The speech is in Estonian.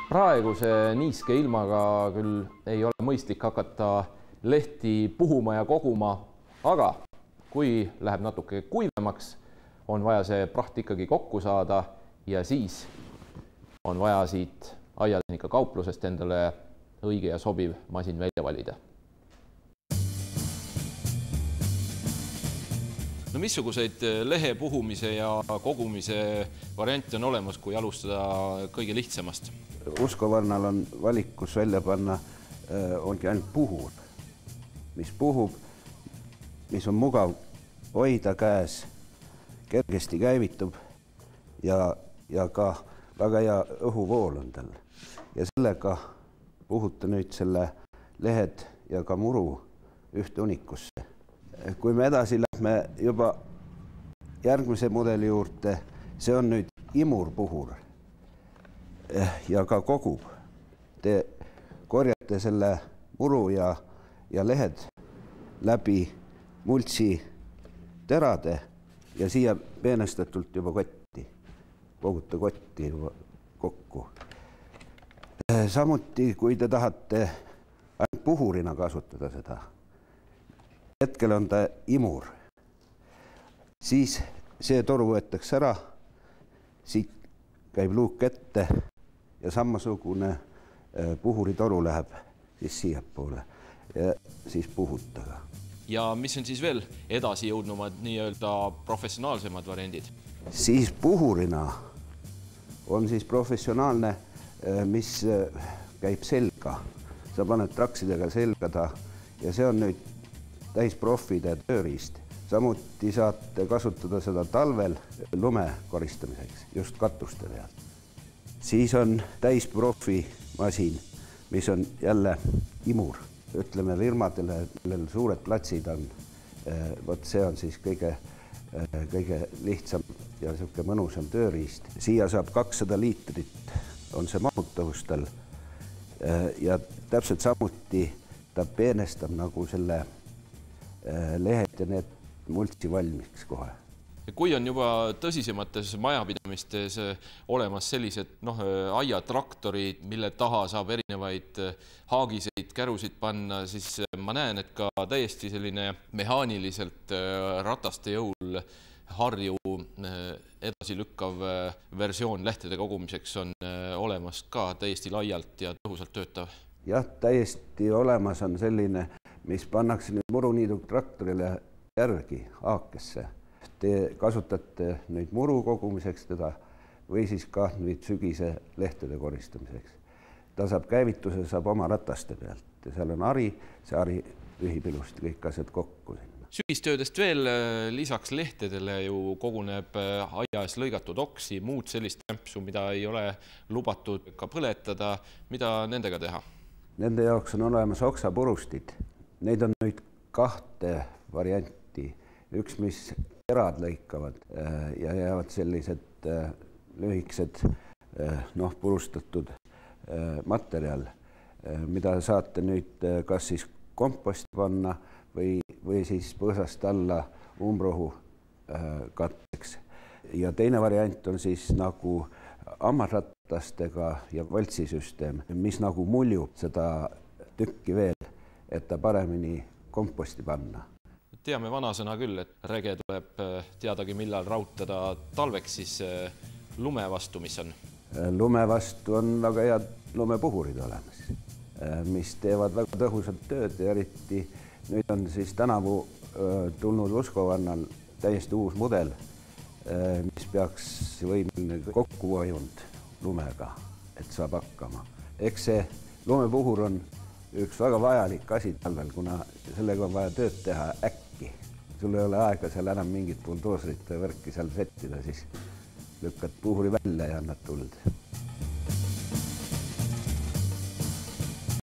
Praeguse niiske ilmaga küll ei ole mõistlik hakata lehti puhuma ja koguma, aga kui läheb natuke kuivemaks, on vaja see praht ikkagi kokku saada ja siis on vaja siit aiatehnika kauplusest endale õige ja sobiv masin välja valida. No missuguseid lehe puhumise ja kogumise variante on olemas, kui alustada kõige lihtsamast? Uskovarnal on valikus välja panna ongi ainult puhur, mis puhub, mis on mugav hoida käes, kergesti käivitub ja ka väga hea õhuvool on tal. Ja sellega puhuta nüüd selle lehed ja ka muru ühte hunikusse. Kui me edasi lähme juba järgmise mudeli juurde, see on nüüd imurpuhur ja ka kogub. Te korjate selle muru ja lehed läbi multsi terade ja siia peenestatult juba kotti. Koguta kotti juba kokku. Samuti, kui te tahate ainult puhurina kasutada seda, hetkel on ta imur, siis see toru võetakse ära, siit käib luuk ette ja samasugune puhuritoru läheb siis siiapoole ja siis puhutada. Ja mis on siis veel edasi jõudnumad nii-öelda professionaalsemad variandid? Siis puhurina on siis professionaalne, mis käib selga. Sa paned traksidega selga ta ja see on nüüd täisprofide tööriist. Samuti saate kasutada seda talvel lume koristamiseks, just katuste pealt. Siis on täisprofi masin, mis on jälle imur. Ütleme firmadele, millel suured platsid on, võt see on siis kõige lihtsam ja selline mõnusam tööriist. Siia saab 200 liitrit, on see mahutavustal ja täpselt samuti ta peenestab nagu selle lehed ja need multsi valmiks kohe. Kui on juba tõsisemates majapidamistes olemas sellised aiatraktorid, mille taha saab erinevaid haagiseid, kärusid panna, siis ma näen, et ka täiesti selline mehaaniliselt rataste jõul harju edasi lükkav versioon lehtede kogumiseks on olemas ka täiesti laialt ja tõhusalt töötav. Jah, täiesti olemas on selline, mis pannakse nüüd muruniidu traktorile järgi haakesse. Te kasutate nüüd muru kogumiseks teda või siis ka nüüd sügise lehtede koristamiseks. Ta saab käivituse, saab oma rataste pealt ja seal on hari, see hari ühib ilusti kõik asjad kokku sinna. Sügistöödest veel lisaks lehtedele ju koguneb aias lõigatud oksi, muud sellist rämpsu, mida ei ole lubatud ka põletada. Mida nendega teha? Nende jaoks on olemas oksapurustid. Neid on nüüd 2 varianti. Üks, mis terad lõikavad ja jäävad sellised lühikesed purustatud materjal, mida saate nüüd kas siis komposti panna või siis põõsast alla umbrohu katteks. Ja teine variant on siis nagu hammasratastega ja valtsisüsteem, mis nagu muljub seda tükki veel, et ta paremini komposti panna. Teame vanasõna küll, et rege tuleb teadagi millal rautada talveks, siis lume vastu, mis on? Lume vastu on väga head lumepuhurid olemas, mis teevad väga tõhusat tööd ja eriti nüüd on siis tänavu tulnud Uskovanal täiesti uus mudel, mis peaks võimeline kokkuhoiund lumega, et saab hakkama. Eks see lumepuhur on üks väga vajalik asi talvel, kuna sellega on vaja tööd teha äkki. Sul ei ole aega seal enam mingit buldoosrit või värki seal settida, siis lükkad puhuri välja ja annad tuld.